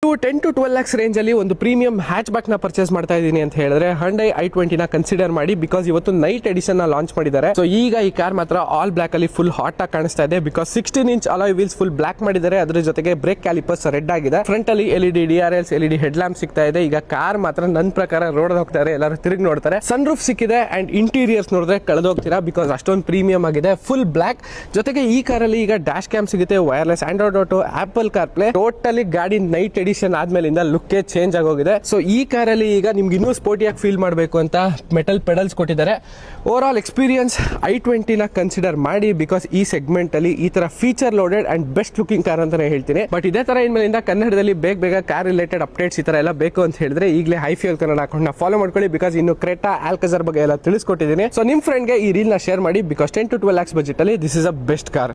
10 to 12 lakhs range ಅಲ್ಲಿ ಒಂದು premium hatch back ನ ಪರ್ಚೇಸ್ ಮಾಡ್ತಾ ಇದ್ದೀನಿ ಅಂತ ಹೇಳಿದ್ರೆ Hyundai i20 ನ ಕನ್ಸಿಡರ್ ಮಾಡಿ ಬಿಕಾಸ್ ಇವತ್ತು ನೈಟ್ ಎಡಿಷನ್ ನ ಲಾಂಚ್ ಮಾಡಿದ್ದಾರೆ. ಸೊ ಈಗ ಈ ಕಾರ್ ಮಾತ್ರ ಆಲ್ ಬ್ಲಾಕ್ ಅಲ್ಲಿ ಫುಲ್ ಹಾಟ್ ಆಗಿ ಕಾಣಿಸ್ತಾ ಇದೆ because 16 inch alloy wheels full black ಮಾಡಿದ್ದಾರೆ. ಅದ್ರ ಜೊತೆಗೆ ಬ್ರೇಕ್ ಕ್ಯಾಲಿಪರ್ಸ್ ರೆಡ್ ಆಗಿದೆ. ಫ್ರಂಟ್ ಅಲ್ಲಿ LED DRLs LED head lamp ಸಿಗ್ತಾ ಇದೆ. ಈಗ ಕಾರ್ ಮಾತ್ರ ನನ್ನ ಪ್ರಕಾರ ರೋಡ್ ಹೋಗ್ತಾರೆ, ಎಲ್ಲರೂ ತಿರುಗಿ ನೋಡ್ತಾರೆ. ಸನ್ ರೂಫ್ ಸಿಕ್ಕಿದೆ ಅಂಡ್ ಇಂಟೀರಿಯರ್ಸ್ ನೋಡಿದ್ರೆ ಕಳೆದೋಗ್ತೀರಾ ಬಿಕಾಸ್ ಅಷ್ಟೊಂದು ಪ್ರೀಮಿಯಂ ಆಗಿದೆ, ಫುಲ್ ಬ್ಲಾಕ್. ಜೊತೆಗೆ ಈ ಕಾರಲ್ಲಿ ಈಗ ಡ್ಯಾಶ್ ಕ್ಯಾಮ್ ಸಿಗುತ್ತೆ, wireless Android auto, apple car play. Totally ಗಾಡಿ ನೈಟ್ ಎಡಿಷನ್ ಆದ್ಮೇಲಿಂದ ಲುಕ್ಕೇ ಚೇಂಜ್ ಆಗೋಗಿದೆ. ಸೊ ಈ ಕಾರಲ್ಲಿ ಈಗ ನಿಮ್ಗೆ ಇನ್ನೂ ಸ್ಪೋರ್ಟಿಯಾಗಿ ಫೀಲ್ ಮಾಡಬೇಕು ಅಂತ ಮೆಟಲ್ ಪೆಡಲ್ಸ್ ಕೊಟ್ಟಿದ್ದಾರೆ. ಓವರ್ ಆಲ್ ಎಕ್ಸ್ಪೀರಿಯನ್ಸ್ i20 ನ ಕನ್ಸಿಡರ್ ಮಾಡಿ ಬಿಕಾಸ್ ಈ ಸೆಗ್ಮೆಂಟ್ ಅಲ್ಲಿ ಈ ತರ feature loaded and best looking car ಅಂತಾನೆ ಹೇಳ್ತೀನಿ. ಬಟ್ ಇದೇ ತರ ಇನ್ಮೇಲಿಂದ ಕನ್ನಡದಲ್ಲಿ ಬೇಗ ಕಾರ್ ರಿಲೇಟೆಡ್ ಅಪ್ಡೇಟ್ಸ್ ಈ ತರ ಎಲ್ಲ ಬೇಕು ಅಂತ ಹೇಳಿದ್ರೆ ಈಗಲೇ ಹೈ ಫ್ಯೂಯಲ್ ಕನ್ನಡ ಅಕೌಂಟ್ ನ ಫಾಲೋ ಮಾಡ್ಕೊಳ್ಳಿ ಬಿಕಾಸ್ ಇನ್ನು ಕ್ರೆಟಾ ಆಲ್ಕಜರ್ ಬಗ್ಗೆ ಎಲ್ಲ ತಿಳಿಸ್ಕೊಟ್ಟಿದ್ದೀನಿ. ಸೊ ನಿಮ್ ಫ್ರೆಂಡ್ಗೆ ಈ ರೀಲ್ ನ ಶೇರ್ ಮಾಡಿ ಬಿಕಾಸ್ 10 to 12 lakhs ಬಜೆಟ್ ಅಲ್ಲಿ this is a best car.